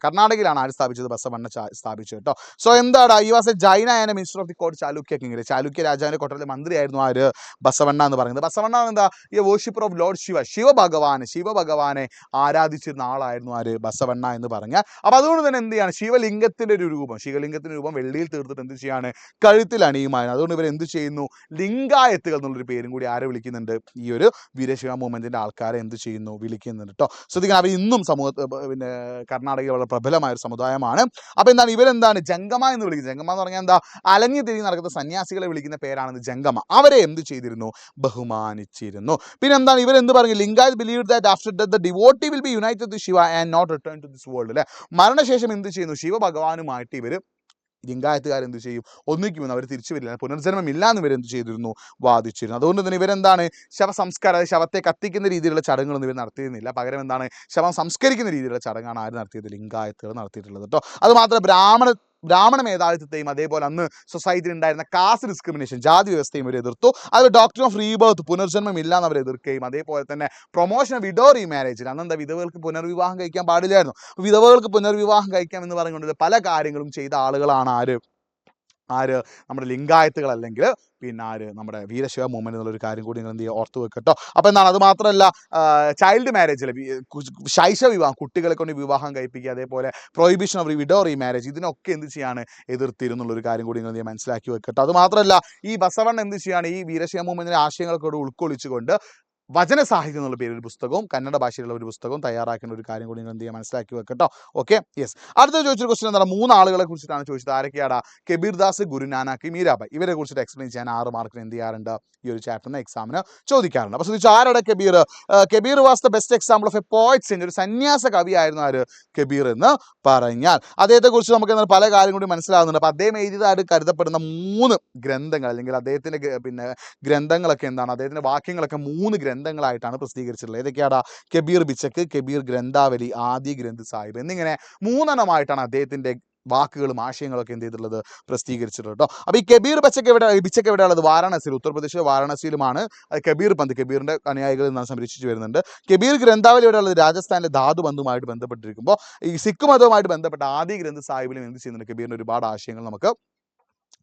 കർണാടകയിലാണ് ആര് സ്ഥാപിച്ചത്? ബസവണ്ണ സ്ഥാപിച്ചത് കേട്ടോ. സോ എന്താണ്? ഈ was A Jaina and minister of the court Chalukya king. Chalukya രാജാവിന്റെ കൊട്ടാരത്തിലെ മന്ത്രിയായിരുന്നു ആര്? ബസവണ്ണ എന്ന് പറയുന്നത്. ബസവണ്ണ എന്താ? ഈ വോർഷിപ്പർ ഓഫ് ലോർഡ് ശിവഭഗവാനെ ആരാധിച്ചിരുന്ന ആളായിരുന്നു ആര്? ബസവണ്ണ എന്ന് പറഞ്ഞാൽ. അപ്പോൾ അതുകൊണ്ട് തന്നെ എന്ത് ചെയ്യാണ്? ശിവലിംഗത്തിന്റെ രൂപം വെള്ളിയിൽ തീർത്തിട്ട് എന്ത് ചെയ്യാണ്? കഴുത്തിൽ അണിയുമായിരുന്നു. അതുകൊണ്ട് ഇവർ എന്ത് ചെയ്യുന്നു? ലിംഗായത്തുകൾ എന്നുള്ളൊരു പേരും കൂടി ആരെ വിളിക്കുന്നുണ്ട്? ഈ ഒരു വീരശൈവ മൂവ്മെന്റിന്റെ ആൾക്കാരെ എന്ത് ചെയ്യുന്നു? വിളിക്കുന്നുണ്ട് കേട്ടോ. ശ്രദ്ധിക്കണം, അവർ ഇന്നും കർണാടകയിൽ വളരെ പ്രബലമായ ഒരു സമുദായമാണ്. അപ്പോൾ എന്താണ്? ഇവരെന്താണ്? ജംഗമ എന്ന് വിളിക്കുന്നത്. ജംഗമ എന്ന് പറഞ്ഞാൽ എന്താ? അലഞ്ഞു തിരിഞ്ഞ് നടക്കുന്ന സന്യാസികളെ വിളിക്കുന്ന പേരാണ് ജംഗമ. അവരെ എന്ത് ചെയ്തിരുന്നു? ബഹുമാനിച്ചിരുന്നു. പിന്നെ എന്താണ്? ഇവരെന്ത് പറഞ്ഞു? Lingayat believe that after death the devotee will be united to Shiva and not return to this world അല്ലേ. മരണശേഷം എന്ത് ചെയ്യുന്നു? ശിവഭഗവാനുമായിട്ട് ഇവർ ലിംഗായത്തുകാർ എന്ത് ചെയ്യും, ഒന്നിക്കുമെന്ന് അവർ തിരിച്ചു വരില്ല, പുനർജന്മം ഇല്ലാന്ന് ഇവരെന്ത് ചെയ്തിരുന്നു, വാദിച്ചിരുന്നു. അതുകൊണ്ട് തന്നെ ഇവരെന്താണ് ശവസംസ്കാരം, അതായത് ശവത്തെ കത്തിക്കുന്ന രീതിയിലുള്ള ചടങ്ങുകളൊന്നും ഇവർ നടത്തിയിരുന്നില്ല. പകരം എന്താണ് ശവം സംസ്കരിക്കുന്ന രീതിയിലുള്ള ചടങ്ങാണ് ആര് നടത്തിയത്, ലിംഗായത്തുകൾ നടത്തിയിട്ടുള്ളത് കേട്ടോ. അതുമാത്രം ബ്രാഹ്മണ മേധാവിത്വത്തെയും അതേപോലെ അന്ന് സൊസൈറ്റിയിൽ ഉണ്ടായിരുന്ന കാസ്റ്റ് ഡിസ്ക്രിമിനേഷൻ, ജാതി വ്യവസ്ഥയും ഇവർ എതിർത്തു. അത് ഡോക്ടർ ഓഫ് റീബർത്ത്, പുനർജന്മം ഇല്ലാന്ന് അവർ എതിർക്കുകയും അതേപോലെ തന്നെ പ്രൊമോഷൻ വിഡോ റീമാരേജിൽ, അന്നെന്താ വിധവകൾക്ക് പുനർവിവാഹം കഴിക്കാൻ പാടില്ലായിരുന്നു, വിധവകൾക്ക് പുനർവിവാഹം കഴിക്കാം എന്ന് പറഞ്ഞുകൊണ്ട് പല കാര്യങ്ങളും ചെയ്ത ആളുകളാണ് ആര് നമ്മുടെ ലിംഗായത്തുകൾ, അല്ലെങ്കിൽ പിന്നെ നമ്മുടെ വീരശൈവ മൂവ്മെന്റ് എന്നുള്ളൊരു കാര്യം കൂടി നിങ്ങൾ എന്ത് ചെയ്യുക, ഓർത്ത് വെക്കട്ടോ. അപ്പോൾ എന്താണ്, അത് മാത്രമല്ല ചൈൽഡ് മാരേജിൽ, ശൈശവ വിവാഹം, കുട്ടികളെ കൊണ്ട് വിവാഹം കഴിപ്പിക്കുക, അതേപോലെ പ്രൊഹിബിഷൻ ഓഫ് വിഡോ റീമാരേജ്, ഇതിനൊക്കെ എന്ത് ചെയ്യാണ്, എതിർത്തിരുന്നുള്ളൊരു കാര്യം കൂടി നിങ്ങൾ മനസ്സിലാക്കി വെക്കട്ടോ. അത് മാത്രമല്ല ഈ ബസവണ്ണ എന്ത് ചെയ്യാണ്, ഈ വീരശൈവ മൂവ്മെന്റിന്റെ ആശയങ്ങളൊക്കെ ഉൾക്കൊള്ളിച്ചുകൊണ്ട് വചന സാഹിത്യം എന്നുള്ള പേരിൽ ഒരു പുസ്തകവും കന്നഡ ഭാഷയിലുള്ള ഒരു പുസ്തകവും തയ്യാറാക്കുന്ന ഒരു കാര്യം കൂടി നിങ്ങൾ എന്ത് ചെയ്യുക, മനസ്സിലാക്കി വെക്കട്ടോ. Okay, yes. അടുത്ത ചോദിച്ചൊരു ക്വസ്റ്റൻ എന്താണ്, 3 ആളുകളെ കുറിച്ചിട്ടാണ് ചോദിച്ചത്. ആരൊക്കെയാടാ, കബീർദാസ്, ഗുരുനാനാക്ക്, മീരാബായ്. ഇവരെ കുറിച്ചിട്ട് എക്സ്പ്ലെയിൻ ചെയ്യാൻ 6 മാർക്കിന് എന്ത് ചെയ്യാറുണ്ട്, ഈ ഒരു ചാപ്റ്ററിന് എക്സാമിന് ചോദിക്കാറുണ്ട്. അപ്പോൾ ചോദിച്ചു ആരുടെ Kabir, Kabir was the best example of a poet saint, ഒരു സന്യാസ കവിയായിരുന്നു ആര്, കബീർ എന്ന് പറഞ്ഞാൽ. അദ്ദേഹത്തെ കുറിച്ച് നമുക്ക് പല കാര്യം കൂടി മനസ്സിലാകുന്നുണ്ട്. അപ്പോൾ അദ്ദേഹം എഴുതിയതായിട്ട് കരുതപ്പെടുന്ന 3 ഗ്രന്ഥങ്ങൾ, അല്ലെങ്കിൽ അദ്ദേഹത്തിന്റെ പിന്നെ ഗ്രന്ഥങ്ങളൊക്കെ എന്താണ്, അദ്ദേഹത്തിന്റെ വാക്യങ്ങളൊക്കെ 3 ഗ്രന്ഥങ്ങളായിട്ടാണ് പ്രസിദ്ധീകരിച്ചിട്ടുള്ളത്. ഏതൊക്കെയാടാ, കബീർ ബിച്ചക്ക്, കബീർ ഗ്രന്ഥാവലി, ആദി ഗ്രന്ഥ് സാഹിബ് എന്നിങ്ങനെ 3 എണ്ണമായിട്ടാണ് അദ്ദേഹത്തിന്റെ വാക്കുകളും ആശയങ്ങളൊക്കെ എന്ത് ചെയ്തിട്ടുള്ളത്, പ്രസിദ്ധീകരിച്ചിട്ടുള്ളത് കേട്ടോ. അപ്പോൾ ഈ കബീർ ബിച്ചക്ക് എവിടെയുള്ളത്, വാരാണസിയിൽ, ഉത്തർപ്രദേശിലെ വാരാണസിയിലുമാണ്. കബീർ പന്ത്, കബീറിന്റെ അനുയായികൾ നിന്നാണ് സംരക്ഷിച്ചു വരുന്നുണ്ട്. കബീർ ഗ്രന്ഥാവലി എവിടെയുള്ളത്, രാജസ്ഥാനിലെ ധാതു ബന്ധുമായിട്ട് ബന്ധപ്പെട്ടിരിക്കുമ്പോൾ ഈ സിഖ് മതവുമായിട്ട് ബന്ധപ്പെട്ട ആദി ഗ്രന്ഥ് സാഹിബിലും എന്ത് ചെയ്യുന്നുണ്ട്, കബീറിന്റെ ഒരുപാട് ആശയങ്ങൾ നമുക്ക്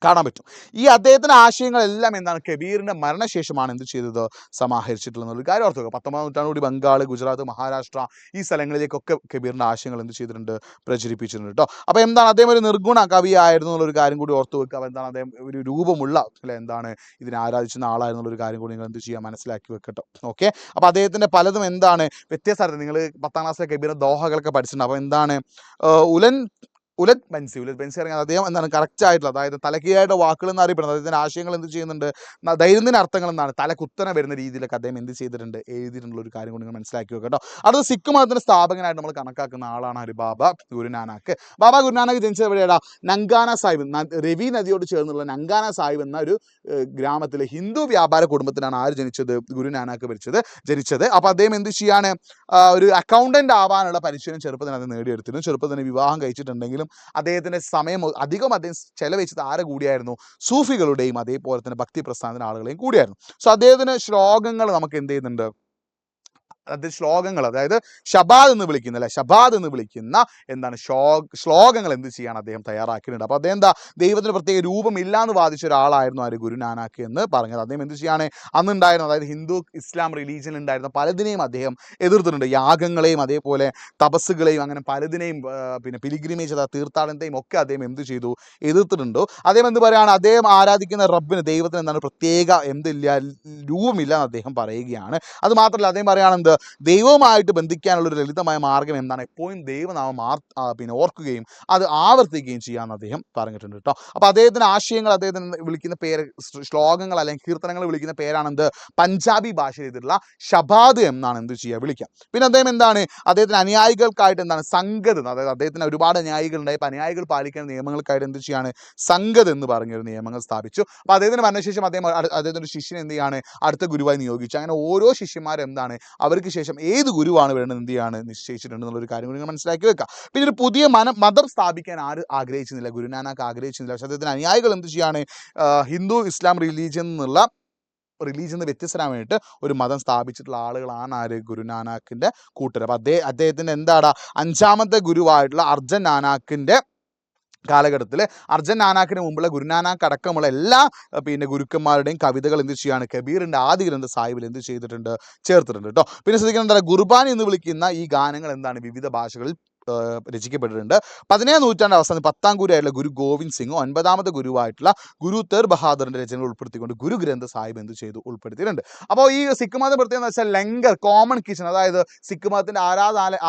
കാണാൻ പറ്റും. ഈ അദ്ദേഹത്തിന്റെ ആശയങ്ങളെല്ലാം എന്താണ്, കബീറിന്റെ മരണശേഷമാണ് എന്ത് ചെയ്തത്, സമാഹരിച്ചിട്ടുള്ള കാര്യം ഓർത്തുക. 19-ാം നൂറ്റാണ്ടോടി ബംഗാൾ, ഗുജറാത്ത്, മഹാരാഷ്ട്ര ഈ സ്ഥലങ്ങളിലേക്കൊക്കെ കബീറിന്റെ ആശയങ്ങൾ എന്ത് ചെയ്തിട്ടുണ്ട്, പ്രചരിപ്പിച്ചിട്ടുണ്ട് കേട്ടോ. അപ്പോൾ എന്താണ്, അദ്ദേഹം ഒരു നിർഗുണ കവിയായിരുന്നു എന്നുള്ളൊരു കാര്യം കൂടി ഓർത്തു വെക്കുക. അപ്പോൾ എന്താണ്, അദ്ദേഹം ഒരു രൂപമുള്ള അല്ലെ എന്താണ് ഇതിനെ ആരാധിച്ചിരുന്ന ആളായിരുന്നുള്ളൊരു കാര്യം കൂടി നിങ്ങൾ എന്ത് ചെയ്യുക, മനസ്സിലാക്കി വെക്കട്ടോ. ഓക്കെ, അപ്പോൾ അദ്ദേഹത്തിന്റെ പലതും എന്താണ് വ്യത്യസ്തമായിരുന്നു. നിങ്ങൾ 10ാം ക്ലാസ്സിലെ കബീറിന്റെ ദോഹകളൊക്കെ പഠിച്ചിട്ടുണ്ട്. അപ്പോൾ എന്താണ് ഉലത് ബൻസി ഇറങ്ങിയത് അദ്ദേഹം എന്താണ് കറക്റ്റ് ആയിട്ടുള്ള, അതായത് തലക്കീഴായിട്ട് വാക്കുകൾ എന്ന് അറിയപ്പെടുന്നത്, അദ്ദേഹത്തിന്റെ ആശയങ്ങൾ എന്ത് ചെയ്യുന്നുണ്ട്, ദൈനംദിന അർത്ഥങ്ങൾ എന്നാണ് തലകുത്തനെ വരുന്ന രീതിയിലൊക്കെ അദ്ദേഹം എന്ത് ചെയ്തിട്ടുണ്ട്, എഴുതിയിട്ടുള്ള ഒരു കാര്യം കൊണ്ട് നിങ്ങൾ മനസ്സിലാക്കി വെക്കട്ടോ. അടുത്ത സിഖ് മതത്തിന്റെ സ്ഥാപകനായിട്ട് നമ്മൾ കണക്കാക്കുന്ന ആളാണ് ബാബ ഗുരുനാനാക്ക്. ബാബ ഗുരുനാനാക്ക് ജനിച്ചത് എവിടെയാടാ, നങ്കാന സാഹിബ്, രവി നദിയോട് ചേർന്നുള്ള നങ്കാന സാഹിബ് എന്ന ഒരു ഗ്രാമത്തിലെ ഹിന്ദു വ്യാപാര കുടുംബത്തിലാണ് ആര് ജനിച്ചത്, ഗുരുനാനാക്ക് ജനിച്ചത്. അപ്പോൾ അദ്ദേഹം എന്ത് ചെയ്യാണ്, ഒരു അക്കൗണ്ടന്റ് ആവാനുള്ള പരിശീലനം ചെറുപ്പത്തിൽ അത് നേടിയെടുത്തിരുന്നു. ചെറുപ്പത്തിൽ തന്നെ വിവാഹം കഴിച്ചിട്ടുണ്ടെങ്കിലും അദ്ദേഹത്തിന്റെ സമയം അധികം അദ്ദേഹം ചെലവഴിച്ചത് ആരെ കൂടിയായിരുന്നു, സൂഫികളുടെയും അതേപോലെ തന്നെ ഭക്തി പ്രസ്ഥാനത്തിന്റെ ആളുകളെയും കൂടിയായിരുന്നു. സോ അദ്ദേഹത്തിന് ശ്ലോകങ്ങൾ നമുക്ക് എന്ത് ചെയ്യുന്നുണ്ട്, ശ്ലോകങ്ങൾ, അതായത് ഷബാദ് എന്ന് വിളിക്കുന്ന എന്താണ് ശ്ലോകങ്ങൾ എന്ത് ചെയ്യാണ് അദ്ദേഹം തയ്യാറാക്കിയിട്ടുണ്ട്. അപ്പോൾ അദ്ദേഹം എന്താ, ദൈവത്തിന് പ്രത്യേക രൂപമില്ല എന്ന് വാദിച്ച ഒരാളായിരുന്നു ആര്, ഗുരുനാനാക്ക് എന്ന് പറഞ്ഞത്. അദ്ദേഹം എന്ത് ചെയ്യാണ്, അന്നുണ്ടായിരുന്നു, അതായത് ഹിന്ദു ഇസ്ലാം റിലീജിയനിൽ ഉണ്ടായിരുന്ന പലതിനെയും അദ്ദേഹം എതിർത്തിട്ടുണ്ട്. യാഗങ്ങളെയും അതേപോലെ തപസ്സുകളെയും അങ്ങനെ പലതിനെയും, പിന്നെ പിലിഗ്രിമേജ്, തീർത്ഥാടനത്തെയും ഒക്കെ അദ്ദേഹം എന്ത് ചെയ്തു, എതിർത്തിട്ടുണ്ടോ. അദ്ദേഹം എന്ത് പറയുകയാണ്, അദ്ദേഹം ആരാധിക്കുന്ന റബ്ബിന്, ദൈവത്തിന് എന്താണ് പ്രത്യേക എന്തില്ല, രൂപമില്ല എന്ന് അദ്ദേഹം പറയുകയാണ്. അത് മാത്രമല്ല അദ്ദേഹം പറയുകയാണെന്ത്, ദൈവവുമായിട്ട് ബന്ധിക്കാനുള്ള ഒരു ലളിതമായ മാർഗം എന്താണ്, എപ്പോഴും ദൈവനാമം പിന്നെ ഓർക്കുകയും അത് ആവർത്തിക്കുകയും ചെയ്യാമെന്ന് അദ്ദേഹം പറഞ്ഞിട്ടുണ്ട് കേട്ടോ. അപ്പോൾ അദ്ദേഹത്തിന്റെ ആശയങ്ങൾ, അദ്ദേഹത്തിന് വിളിക്കുന്ന പേര്, ശ്ലോകങ്ങൾ അല്ലെങ്കിൽ കീർത്തനങ്ങൾ വിളിക്കുന്ന പേരാണെന്ത്, പഞ്ചാബി ഭാഷയിൽ ചെയ്തിട്ടുള്ള ഷബാദ് എന്നാണ് എന്ത് ചെയ്യുക, വിളിക്കുക. പിന്നെ അദ്ദേഹം എന്താണ്, അദ്ദേഹത്തിന് അനുയായികൾക്കായിട്ട് എന്താണ് സംഗത്, അതായത് അദ്ദേഹത്തിന് ഒരുപാട് അനുയായികളുണ്ടായി. അപ്പോൾ അനുയായികൾ പാലിക്കുന്ന നിയമങ്ങൾക്കായിട്ട് എന്ത് ചെയ്യാണ്, സംഗത് എന്ന് പറഞ്ഞൊരു നിയമങ്ങൾ സ്ഥാപിച്ചു. അപ്പോൾ അദ്ദേഹത്തിന് മരണശേഷം അദ്ദേഹത്തിന്റെ ഒരു ശിഷ്യനെ എന്ത് ചെയ്യാണ്, അടുത്ത ഗുരുവായി നിയോഗിച്ചു. അങ്ങനെ ഓരോ ശിഷ്യന്മാരും എന്താണ്, അവർക്ക് ശേഷം ഏത് ഗുരുവാണ് വേണ്ടത് എന്ത് ചെയ്യാണ് നിശ്ചയിച്ചിട്ടുണ്ട് എന്നുള്ളൊരു കാര്യം കൂടി മനസ്സിലാക്കി വെക്കുക. പിന്നെ ഒരു പുതിയ മതം സ്ഥാപിക്കാൻ ആര് ആഗ്രഹിച്ചിരുന്നില്ല, ഗുരുനാനാക്ക് ആഗ്രഹിച്ചിരുന്നില്ല. പക്ഷേ അദ്ദേഹത്തിന് അനുയായികൾ എന്ത് ചെയ്യാണ്, ഹിന്ദു ഇസ്ലാം റിലീജിയൻ വ്യത്യസ്തരാൻ വേണ്ടിയിട്ട് ഒരു മതം സ്ഥാപിച്ചിട്ടുള്ള ആളുകളാണ് ആര്, ഗുരുനാനാക്കിന്റെ കൂട്ടർ. അപ്പോൾ അദ്ദേഹത്തിന്റെ എന്താണ് 5ാമത്തെ ഗുരുവായിട്ടുള്ള അർജൻ നാനാക്കിന്റെ കാലഘട്ടത്തിൽ, അർജൻ നാനാക്കിന് മുമ്പുള്ള ഗുരുനാനാക്ക് അടക്കമുള്ള എല്ലാ പിന്നെ ഗുരുക്കന്മാരുടെയും കവിതകൾ എന്ത് ചെയ്യാണ്, കബീറിന്റെ ആദി ഗ്രന്ഥ സാഹിബിൽ എന്ത് ചെയ്തിട്ടുണ്ട്, ചേർത്തിട്ടുണ്ട് കേട്ടോ. പിന്നെ ശ്രദ്ധിക്കണം, എന്താ ഗുർബാനി എന്ന് വിളിക്കുന്ന ഈ ഗാനങ്ങൾ എന്താണ്, വിവിധ ഭാഷകളിൽ രചിക്കപ്പെട്ടിട്ടുണ്ട്. 17ാം നൂറ്റാണ്ട് അവസാനം 10ാം ഗുരുവായിട്ടുള്ള ഗുരു ഗോവിന്ദ് സിംഗും 9ാമത്തെ ഗുരുവായിട്ടുള്ള ഗുരു തെർ ബഹാദറിന്റെ രചനകൾ ഉൾപ്പെടുത്തിക്കൊണ്ട് ഗുരു ഗ്രന്ഥ സാഹിബ് എന്ത് ചെയ്തു, ഉൾപ്പെടുത്തിയിട്ടുണ്ട്. അപ്പോൾ ഈ സിഖ് മതം പ്രത്യേകത എന്ന് വെച്ചാൽ ലങ്കർ, കോമൺ കിച്ചൺ, അതായത് സിഖ് മതത്തിന്റെ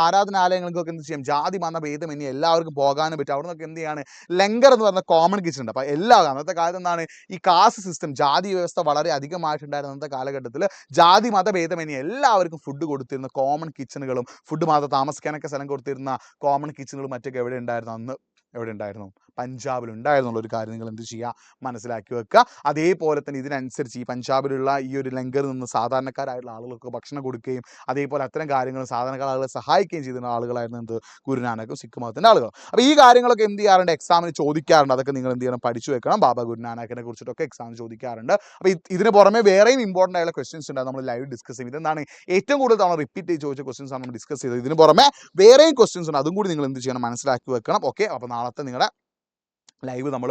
ആരാധനാലയങ്ങൾക്കൊക്കെ എന്ത് ചെയ്യും, ജാതി മത ഭേദം ഇനി എല്ലാവർക്കും പോകാനും പറ്റും. അവിടെ നിന്നൊക്കെ എന്ത് ചെയ്യാണ്, ലങ്കർ എന്ന് പറഞ്ഞ കോമൺ കിച്ചൺ ഉണ്ട്. അപ്പോൾ അന്നത്തെ കാലത്ത് എന്താണ്, ഈ കാസ്റ്റ് സിസ്റ്റം, ജാതി വ്യവസ്ഥ വളരെ അധികമായിട്ടുണ്ടായിരുന്ന അന്നത്തെ കാലഘട്ടത്തിൽ ജാതി മതഭേദം ഇനി എല്ലാവർക്കും ഫുഡ് കൊടുത്തിരുന്ന കോമൺ കിച്ചണുകളും, ഫുഡ് മാത്രം താമസിക്കാനൊക്കെ സ്ഥലം കൊടുത്തിരുന്ന കോമൺ കിച്ചണുകളും മറ്റൊക്കെ എവിടെ ഉണ്ടായിരുന്നു, അന്ന് എവിടെ ഉണ്ടായിരുന്നു? പഞ്ചാബിലുണ്ടായിരുന്നു എന്നുള്ളൊരു കാര്യം നിങ്ങൾ എന്ത് ചെയ്യുക? മനസ്സിലാക്കി വെക്കുക. അതേപോലെ തന്നെ ഇതിനനുസരിച്ച് ഈ പഞ്ചാബിലുള്ള ഈ ഒരു ലങ്കറിൽ നിന്ന് സാധാരണക്കാരായിട്ടുള്ള ആളുകൾക്ക് ഭക്ഷണം കൊടുക്കുകയും അതേപോലെ അത്തരം കാര്യങ്ങൾ സാധാരണക്കാർ ആളുകളെ സഹായിക്കുകയും ചെയ്തിരുന്ന ആളുകളായിരുന്നു എന്ത്? ഗുരുനാനക്കും സിഖ് മതത്തിൻ്റെ ആളുകൾ. അപ്പോൾ ഈ കാര്യങ്ങളൊക്കെ എന്ത് ചെയ്യാറുണ്ട്? എക്സാമിന് ചോദിക്കാറുണ്ട്. അതൊക്കെ നിങ്ങൾ എന്ത് ചെയ്യണം? പഠിച്ചു വെക്കണം. ബാബ ഗുരുനാനക്കിനെ കുറിച്ചിട്ടൊക്കെ എക്സാമിന് ചോദിക്കാറുണ്ട്. അപ്പോൾ ഇതിന് പുറമെ വേറെയും ഇമ്പോർട്ടൻ്റ് ആയിട്ടുള്ള ക്വസ്റ്റ്യൻസ് ഉണ്ട്. നമ്മൾ ലൈവ് ഡിസ്കസ് ചെയ്യും. ഇതെന്താണ് ഏറ്റവും കൂടുതൽ തവണ റിപ്പീറ്റ് ചെയ്ത് ചോദിച്ച ക്വസ്റ്റ്യൻസ് ആണ് നമ്മൾ ഡിസ്കസ് ചെയ്തത്. ഇതിന് പുറമെ വേറെയും ക്വസ്റ്റ്യൻസ് ഉണ്ട്. അതും കൂടി നിങ്ങൾ എന്ത് ചെയ്യണം? മനസ്സിലാക്കി വെക്കണം. ഓക്കെ, അപ്പോൾ നാളത്തെ നിങ്ങളുടെ ലൈവ് നമ്മൾ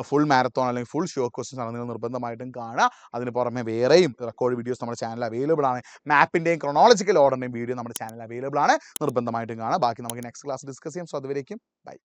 ഫുൾ മാരത്തോൺ അല്ലെങ്കിൽ ഫുൾ ഷോ ക്വസ്റ്റ്യൻസ് ആണ് നിങ്ങൾ നിർബന്ധമായിട്ടും കാണുക. അതിന് പുറമെ വേറെയും റെക്കോർഡ് വീഡിയോസ് നമ്മുടെ ചാനൽ അവൈലബിൾ ആണ്. മാപ്പിൻ്റെയും ക്രോണോളജിക്കൽ ഓർഡറിൻ്റെയും വീഡിയോ നമ്മുടെ ചാനൽ അവൈലബിൾ ആണ്. നിർബന്ധമായിട്ടും കാണുക. ബാക്കി നമുക്ക് നെക്സ്റ്റ് ക്ലാസ് ഡിസ്കസ് ചെയ്യാം. സോ അതുവരേക്കും ബൈ.